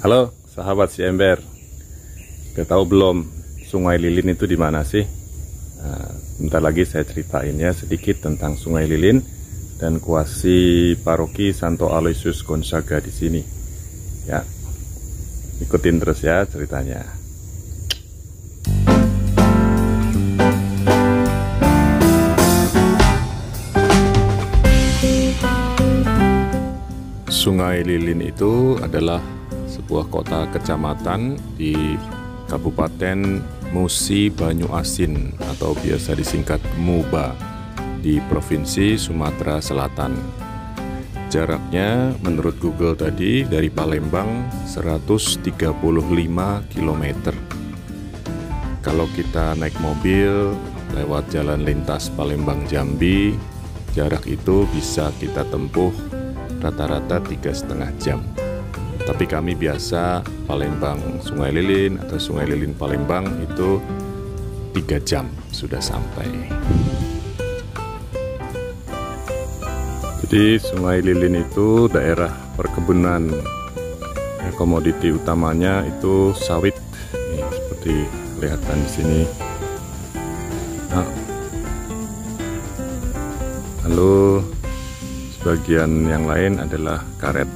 Halo sahabat si Ember, udah tahu belum Sungai Lilin itu di mana sih? Bentar lagi saya ceritain ya sedikit tentang Sungai Lilin dan kuasi paroki Santo Aloysius Gonzaga di sini. Ya, ikutin terus ya ceritanya. Sungai Lilin itu adalah sebuah kota kecamatan di Kabupaten Musi Banyu Asin atau biasa disingkat MUBA di Provinsi Sumatera Selatan. Jaraknya menurut Google tadi dari Palembang 135 km. Kalau kita naik mobil lewat jalan lintas Palembang Jambi, jarak itu bisa kita tempuh rata-rata 3,5 jam. Tapi kami biasa Palembang Sungai Lilin atau Sungai Lilin Palembang itu 3 jam sudah sampai. Jadi Sungai Lilin itu daerah perkebunan. Komoditi utamanya itu sawit. Nih, seperti kelihatan di sini. Nah, lalu sebagian yang lain adalah karet.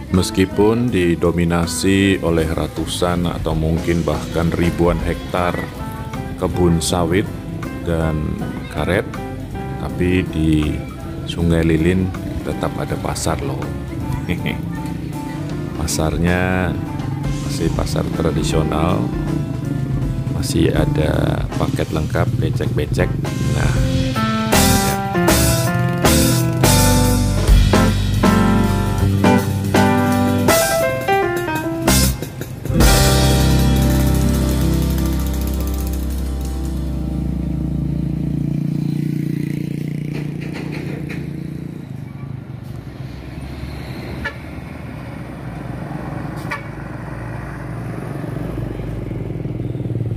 Meskipun didominasi oleh ratusan atau mungkin bahkan ribuan hektar kebun sawit dan karet, tapi di Sungai Lilin tetap ada pasar loh. Pasarnya masih pasar tradisional, masih ada paket lengkap becek-becek. Nah,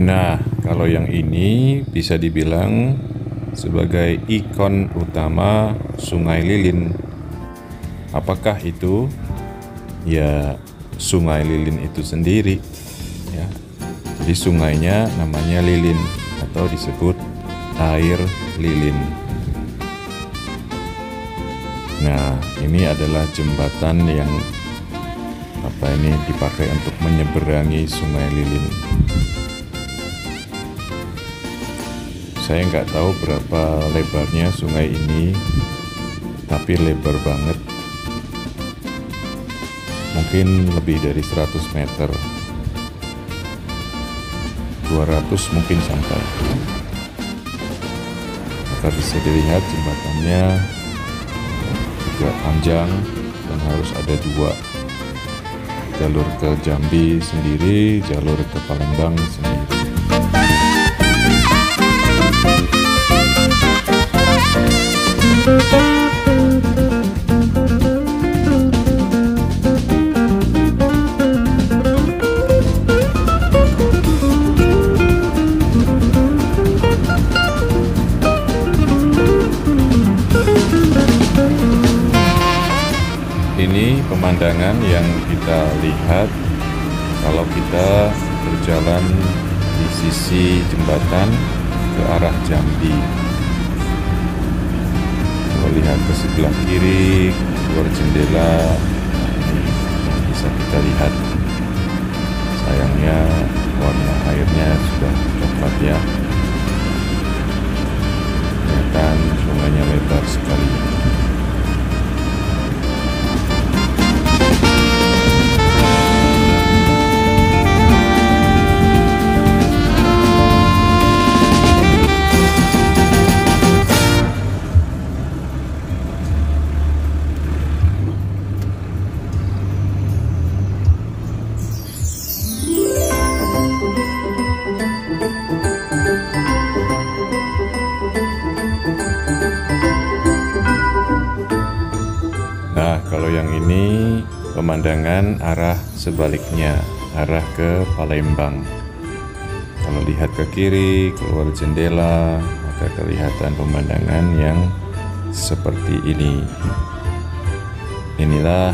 Nah, kalau yang ini bisa dibilang sebagai ikon utama Sungai Lilin. Apakah itu? Ya, Sungai Lilin itu sendiri. Ya, jadi sungainya namanya Lilin atau disebut air lilin. Nah, ini adalah jembatan yang dipakai untuk menyeberangi Sungai Lilin. Saya nggak tahu berapa lebarnya sungai ini, tapi lebar banget. Mungkin lebih dari 100 meter. 200 mungkin sampai. Maka bisa dilihat jembatannya juga panjang dan harus ada 2. Jalur ke Jambi sendiri, jalur ke Palembang sendiri. Ini pemandangan yang kita lihat kalau kita berjalan di sisi jembatan ke arah Jambi. Lihat ke sebelah kiri, keluar jendela, ini bisa kita lihat. Sayangnya warna airnya sudah coklat ya. Kelihatan sungainya lebar sekali. Kalau yang ini pemandangan arah sebaliknya, arah ke Palembang. Kalau lihat ke kiri, keluar jendela, maka kelihatan pemandangan yang seperti ini. Inilah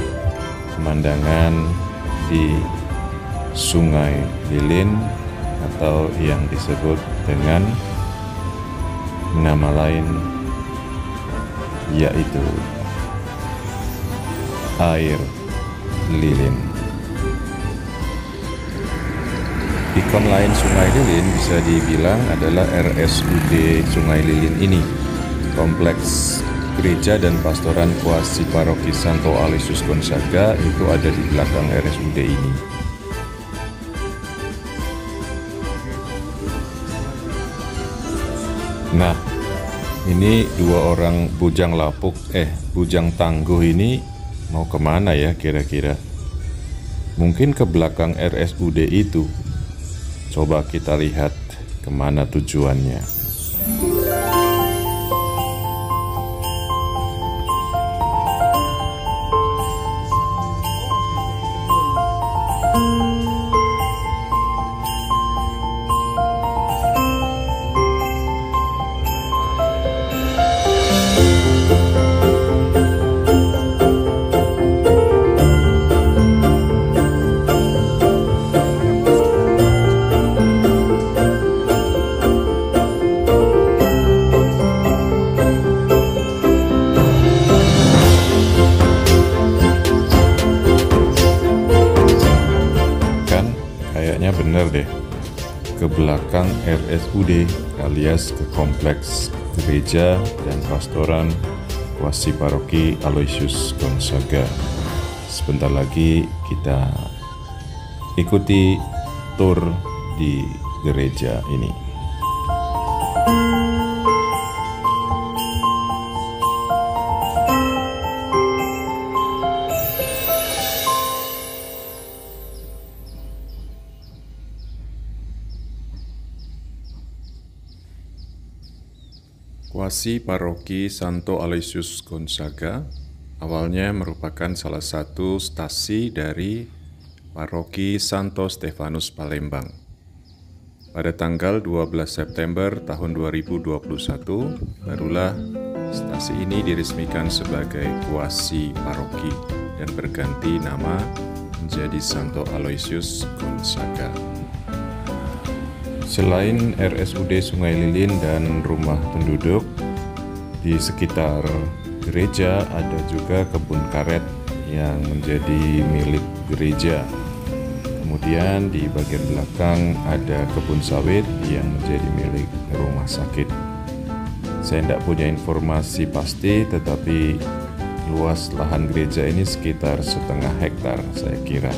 pemandangan di Sungai Lilin atau yang disebut dengan nama lain yaitu air lilin. Ikon lain Sungai Lilin bisa dibilang adalah RSUD Sungai Lilin ini. Kompleks gereja dan pastoran kuasi paroki Santo Aloysius Gonzaga itu ada di belakang RSUD ini. Nah, ini dua orang bujang bujang tangguh ini mau kemana ya kira-kira? Mungkin ke belakang RSUD itu. Coba kita lihat kemana tujuannya. Kayaknya bener deh, ke belakang RSUD alias ke kompleks gereja dan pastoran kuasi paroki Aloysius Gonzaga. Sebentar lagi kita ikuti tur di gereja ini. Kuasi paroki Santo Aloysius Gonzaga awalnya merupakan salah satu stasi dari paroki Santo Stefanus Palembang. Pada tanggal 12 September tahun 2021, barulah stasi ini diresmikan sebagai kuasi paroki dan berganti nama menjadi Santo Aloysius Gonzaga. Selain RSUD Sungai Lilin dan rumah penduduk, di sekitar gereja ada juga kebun karet yang menjadi milik gereja. Kemudian di bagian belakang ada kebun sawit yang menjadi milik rumah sakit. Saya tidak punya informasi pasti, tetapi luas lahan gereja ini sekitar 0,5 hektar saya kira.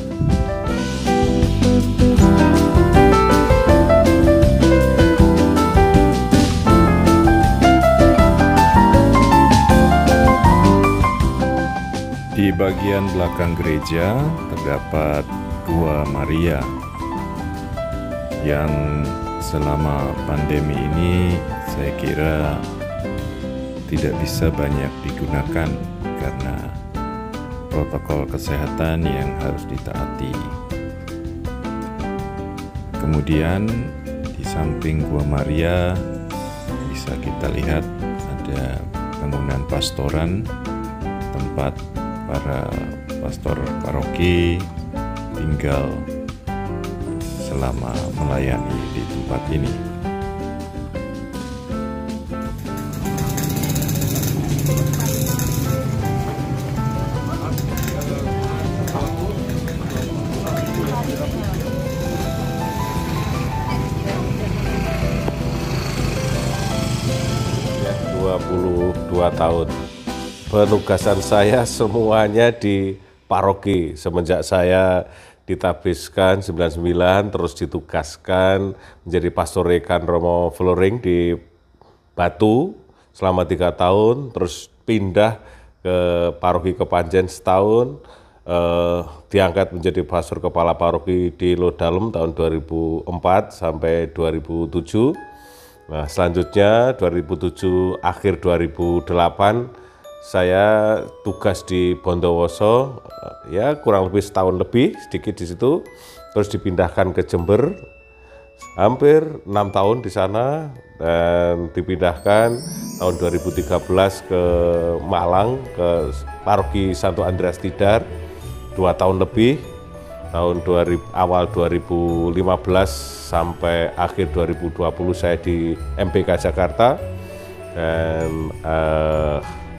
Di bagian belakang gereja terdapat Gua Maria yang selama pandemi ini saya kira tidak bisa banyak digunakan karena protokol kesehatan yang harus ditaati. Kemudian di samping Gua Maria bisa kita lihat ada bangunan pastoran, tempat para pastor paroki tinggal selama melayani di tempat ini. Ya, 22 tahun. Penugasan saya semuanya di paroki. Semenjak saya ditabiskan 99, terus ditugaskan menjadi pastor rekan Romo Flooring di Batu selama 3 tahun, terus pindah ke paroki Kepanjen setahun, diangkat menjadi pastor kepala paroki di Lodalem tahun 2004 sampai 2007. Nah, selanjutnya 2007 akhir 2008 saya tugas di Bondowoso, ya kurang lebih setahun lebih, sedikit di situ, terus dipindahkan ke Jember, hampir 6 tahun di sana, dan dipindahkan tahun 2013 ke Malang, ke Paroki Santo Andreas Tidar 2 tahun lebih, awal 2015 sampai akhir 2020 saya di MPK Jakarta dan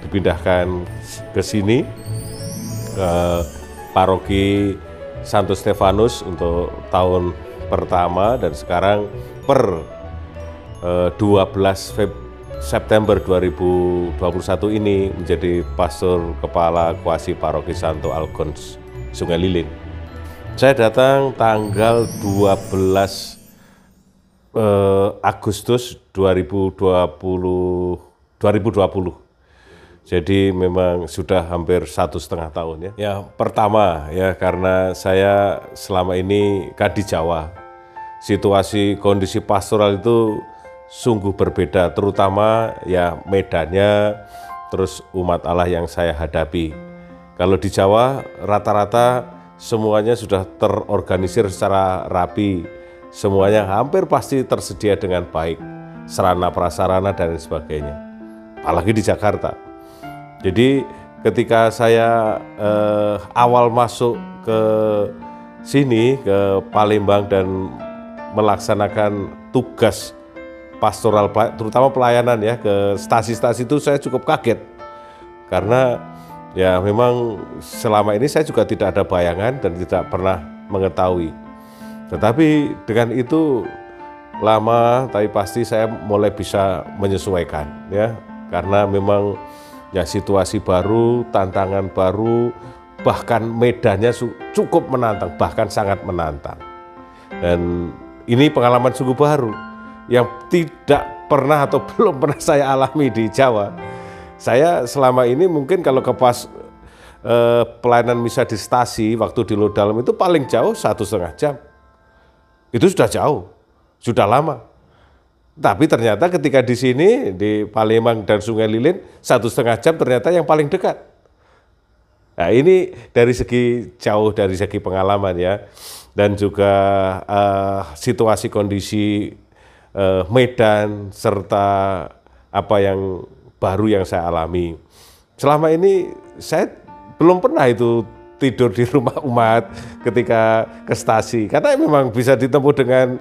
dipindahkan ke sini ke Paroki Santo Stefanus untuk tahun pertama, dan sekarang per 12 September 2021 ini menjadi pastor kepala kuasi Paroki Santo Algons Sungai Lilin. Saya datang tanggal 12 Agustus 2020. Jadi memang sudah hampir 1,5 tahun ya. Ya pertama ya, karena saya selama ini kan di Jawa. Situasi kondisi pastoral itu sungguh berbeda, terutama ya medannya, terus umat Allah yang saya hadapi. Kalau di Jawa rata-rata semuanya sudah terorganisir secara rapi, semuanya hampir pasti tersedia dengan baik, sarana prasarana dan sebagainya. Apalagi di Jakarta. Jadi ketika saya awal masuk ke sini, ke Palembang dan melaksanakan tugas pastoral, terutama pelayanan ya ke stasi-stasi, itu saya cukup kaget. Karena ya memang selama ini saya juga tidak ada bayangan dan tidak pernah mengetahui. Tetapi dengan itu lama, tapi pasti saya mulai bisa menyesuaikan ya. Karena memang ya situasi baru, tantangan baru, bahkan medannya cukup menantang, bahkan sangat menantang. Dan ini pengalaman sungguh baru yang tidak pernah atau belum pernah saya alami di Jawa. Saya selama ini mungkin kalau ke pelayanan misa di stasi waktu di Lodalem itu paling jauh 1,5 jam. Itu sudah jauh, sudah lama. Tapi ternyata ketika di sini, di Palembang dan Sungai Lilin, 1,5 jam ternyata yang paling dekat. Nah ini dari segi jauh, dari segi pengalaman ya. Dan juga situasi kondisi medan, serta apa yang baru yang saya alami. Selama ini saya belum pernah itu tidur di rumah umat ketika ke stasi, karena memang bisa ditempuh dengan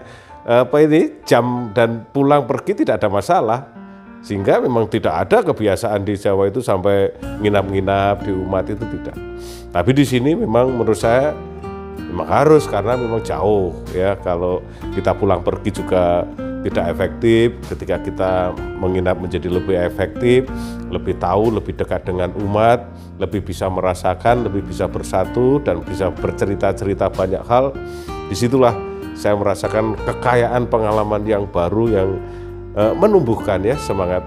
jam dan pulang pergi tidak ada masalah, sehingga memang tidak ada kebiasaan di Jawa itu sampai nginap-nginap di umat, itu tidak. Tapi di sini memang menurut saya memang harus, karena memang jauh ya, kalau kita pulang pergi juga tidak efektif. Ketika kita menginap menjadi lebih efektif, lebih tahu, lebih dekat dengan umat, lebih bisa merasakan, lebih bisa bersatu dan bisa bercerita-cerita banyak hal. Disitulah saya merasakan kekayaan pengalaman yang baru yang menumbuhkan ya semangat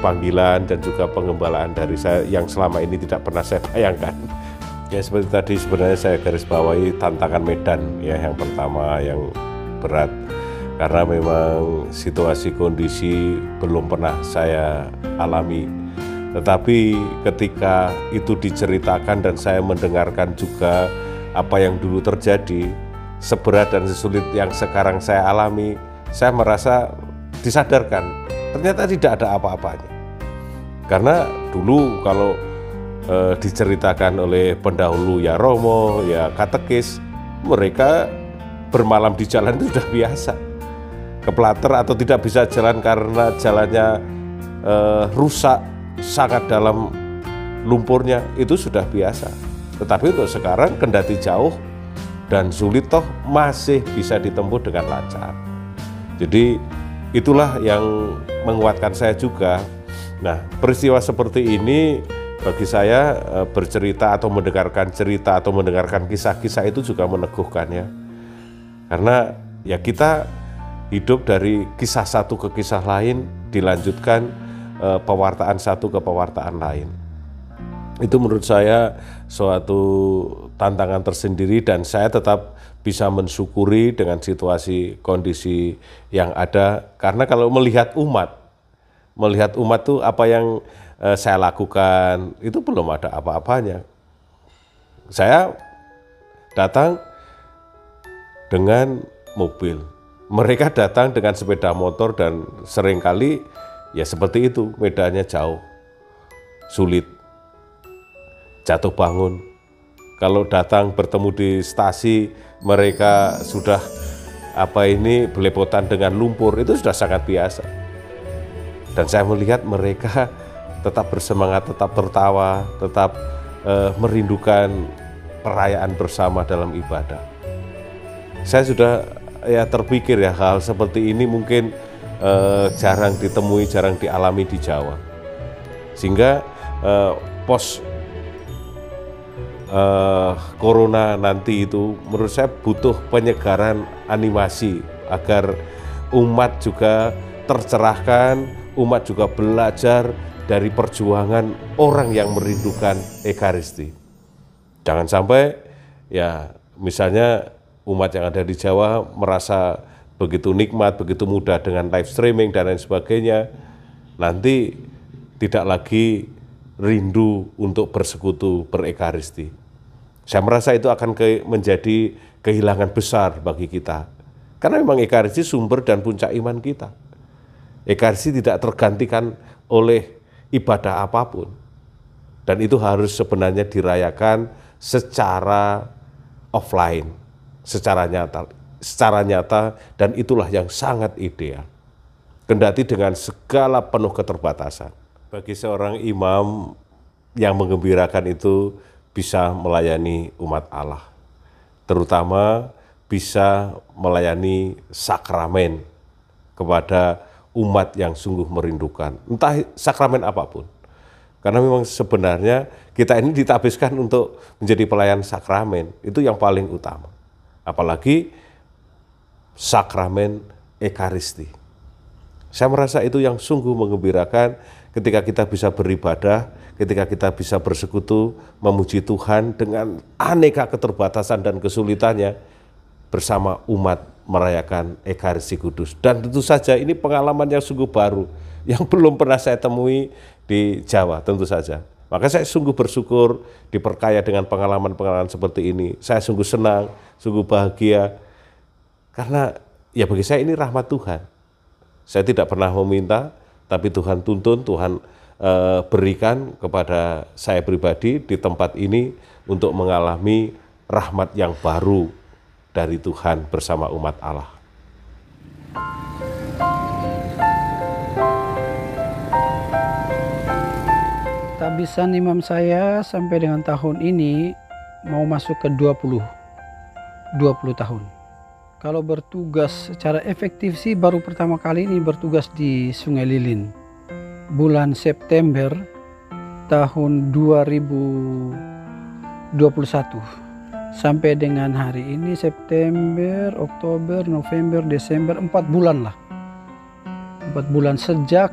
panggilan dan juga pengembalaan dari saya yang selama ini tidak pernah saya bayangkan. Ya seperti tadi sebenarnya saya garis bawahi tantangan medan ya, yang pertama yang berat. Karena memang situasi kondisi belum pernah saya alami. Tetapi ketika itu diceritakan dan saya mendengarkan juga apa yang dulu terjadi, seberat dan sesulit yang sekarang saya alami, saya merasa disadarkan ternyata tidak ada apa-apanya. Karena dulu kalau diceritakan oleh pendahulu ya Romo, ya katekis, mereka bermalam di jalan itu sudah biasa. Keplater atau tidak bisa jalan karena jalannya rusak, sangat dalam lumpurnya, itu sudah biasa. Tetapi untuk sekarang kendati jauh dan sulit toh masih bisa ditempuh dengan lancar. Jadi itulah yang menguatkan saya juga. Nah, peristiwa seperti ini bagi saya bercerita atau mendengarkan cerita atau mendengarkan kisah-kisah itu juga meneguhkan ya. Karena ya kita hidup dari kisah satu ke kisah lain, dilanjutkan pewartaan satu ke pewartaan lain. Itu menurut saya suatu tantangan tersendiri, dan saya tetap bisa mensyukuri dengan situasi kondisi yang ada. Karena kalau melihat umat tuh apa yang saya lakukan itu belum ada apa-apanya. Saya datang dengan mobil, mereka datang dengan sepeda motor, dan seringkali ya seperti itu, medannya jauh, sulit. jatuh bangun. Kalau datang bertemu di stasi, mereka sudah belepotan dengan lumpur, itu sudah sangat biasa. Dan saya melihat mereka tetap bersemangat, tetap tertawa, tetap merindukan perayaan bersama dalam ibadah. Saya sudah terpikir hal seperti ini mungkin jarang ditemui, jarang dialami di Jawa. Sehingga pos corona nanti itu menurut saya butuh penyegaran animasi agar umat juga tercerahkan, umat juga belajar dari perjuangan orang yang merindukan Ekaristi. Jangan sampai misalnya umat yang ada di Jawa merasa begitu nikmat, begitu mudah dengan live streaming dan lain sebagainya, nanti tidak lagi rindu untuk bersekutu berekaristi. Saya merasa itu akan menjadi kehilangan besar bagi kita. Karena memang Ekaristi sumber dan puncak iman kita. Ekaristi tidak tergantikan oleh ibadah apapun. Dan itu harus sebenarnya dirayakan secara offline, secara nyata, dan itulah yang sangat ideal. Kendati dengan segala penuh keterbatasan. Bagi seorang imam yang menggembirakan itu bisa melayani umat Allah, terutama bisa melayani sakramen kepada umat yang sungguh merindukan, entah sakramen apapun. Karena memang sebenarnya kita ini ditabiskan untuk menjadi pelayan sakramen, itu yang paling utama. Apalagi sakramen Ekaristi. Saya merasa itu yang sungguh menggembirakan ketika kita bisa beribadah, ketika kita bisa bersekutu, memuji Tuhan dengan aneka keterbatasan dan kesulitannya bersama umat merayakan Ekaristi Kudus. Dan tentu saja ini pengalaman yang sungguh baru, yang belum pernah saya temui di Jawa tentu saja. Maka saya sungguh bersyukur diperkaya dengan pengalaman-pengalaman seperti ini. Saya sungguh senang, sungguh bahagia, karena bagi saya ini rahmat Tuhan. Saya tidak pernah meminta, tapi Tuhan tuntun, Tuhan berikan kepada saya pribadi di tempat ini untuk mengalami rahmat yang baru dari Tuhan bersama umat Allah. Tabisan imam saya sampai dengan tahun ini mau masuk ke 20 tahun. Kalau bertugas secara efektif sih baru pertama kali ini bertugas di Sungai Lilin. Bulan September tahun 2021. Sampai dengan hari ini September, Oktober, November, Desember, 4 bulan lah. 4 bulan sejak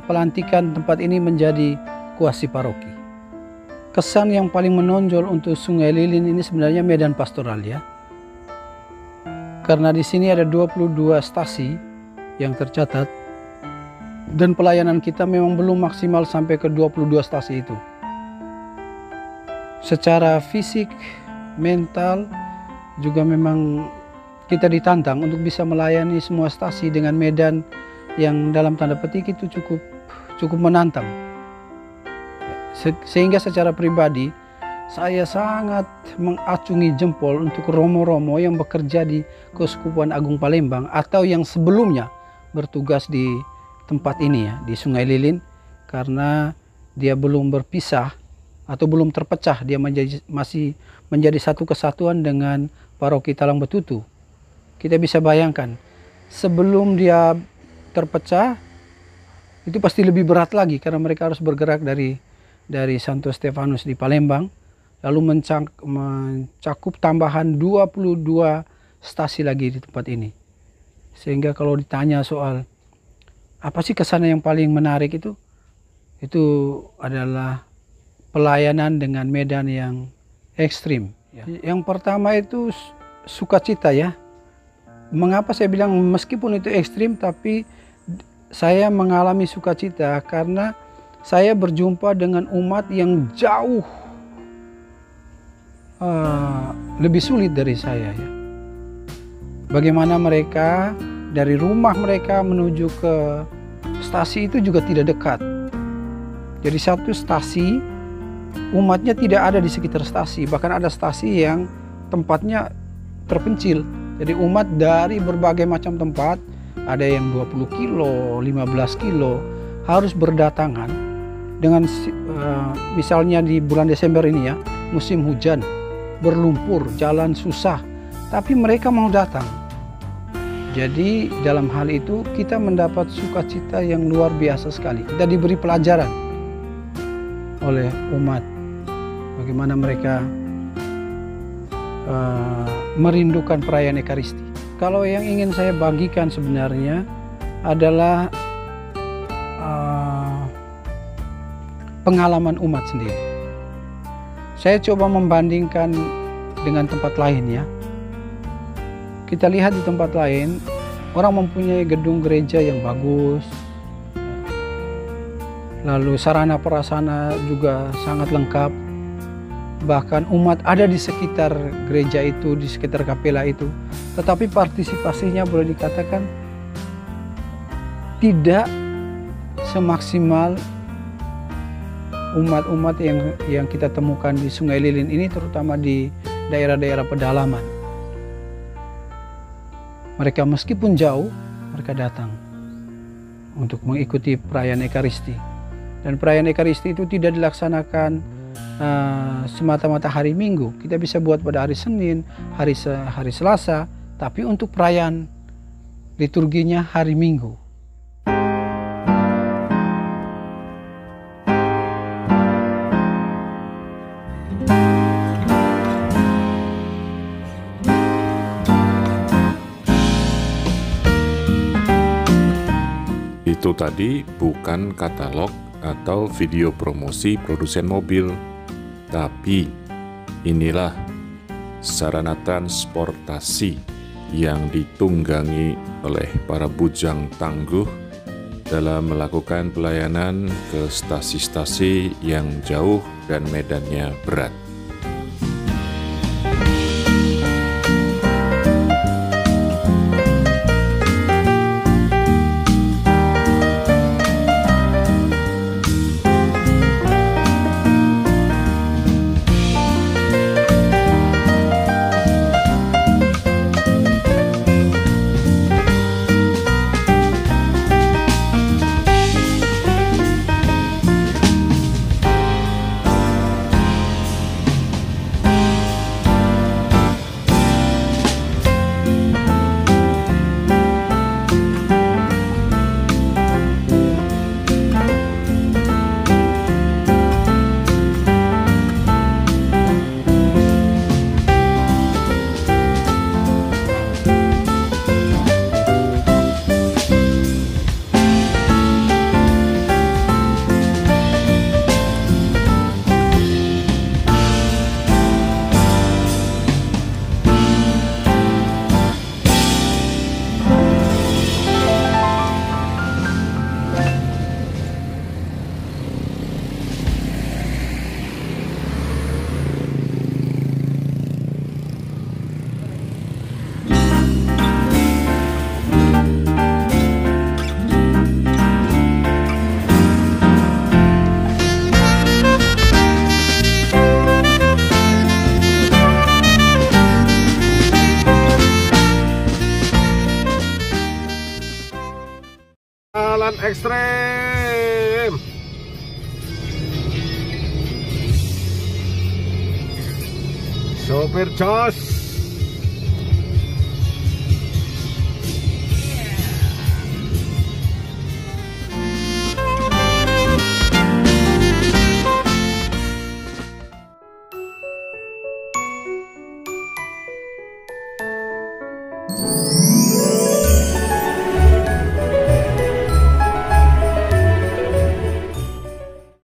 pelantikan tempat ini menjadi kuasi paroki. Kesan yang paling menonjol untuk Sungai Lilin ini sebenarnya medan pastoral ya. Karena di sini ada 22 stasi yang tercatat dan pelayanan kita memang belum maksimal sampai ke 22 stasi itu. Secara fisik, mental juga memang kita ditantang untuk bisa melayani semua stasi dengan medan yang dalam tanda petik itu cukup menantang. Sehingga secara pribadi saya sangat mengacungi jempol untuk romo-romo yang bekerja di Keuskupan Agung Palembang atau yang sebelumnya bertugas di tempat ini ya, di Sungai Lilin, karena dia belum berpisah atau belum terpecah, dia masih menjadi satu kesatuan dengan paroki Talang Betutu. Kita bisa bayangkan, sebelum dia terpecah, itu pasti lebih berat lagi karena mereka harus bergerak dari Santo Stefanus di Palembang, lalu mencakup tambahan 22 stasi lagi di tempat ini. Sehingga kalau ditanya soal apa sih kesan yang paling menarik itu adalah pelayanan dengan medan yang ekstrim. Ya. Yang pertama itu sukacita ya. Mengapa saya bilang meskipun itu ekstrim, tapi saya mengalami sukacita karena saya berjumpa dengan umat yang jauh lebih sulit dari saya ya. Bagaimana mereka dari rumah mereka menuju ke stasi itu juga tidak dekat. Jadi satu stasi umatnya tidak ada di sekitar stasi, bahkan ada stasi yang tempatnya terpencil. Jadi umat dari berbagai macam tempat, ada yang 20 kilo, 15 kilo, harus berdatangan dengan misalnya di bulan Desember ini ya, musim hujan, berlumpur, jalan susah, tapi mereka mau datang. Jadi dalam hal itu kita mendapat sukacita yang luar biasa sekali. Kita diberi pelajaran oleh umat bagaimana mereka merindukan perayaan Ekaristi. Kalau yang ingin saya bagikan sebenarnya adalah pengalaman umat sendiri. Saya coba membandingkan dengan tempat lain ya. Kita lihat di tempat lain, orang mempunyai gedung gereja yang bagus, lalu sarana prasarana juga sangat lengkap. Bahkan umat ada di sekitar gereja itu, di sekitar kapela itu, tetapi partisipasinya boleh dikatakan tidak semaksimal umat-umat yang kita temukan di Sungai Lilin ini, terutama di daerah-daerah pedalaman. Mereka meskipun jauh, mereka datang untuk mengikuti perayaan Ekaristi. Dan perayaan Ekaristi itu tidak dilaksanakan semata-mata hari Minggu. Kita bisa buat pada hari Senin, hari Selasa, tapi untuk perayaan liturginya hari Minggu. Itu tadi bukan katalog atau video promosi produsen mobil, tapi inilah sarana transportasi yang ditunggangi oleh para bujang tangguh dalam melakukan pelayanan ke stasi-stasi yang jauh dan medannya berat. Jalan ekstrem. Sopir jos. Yeah.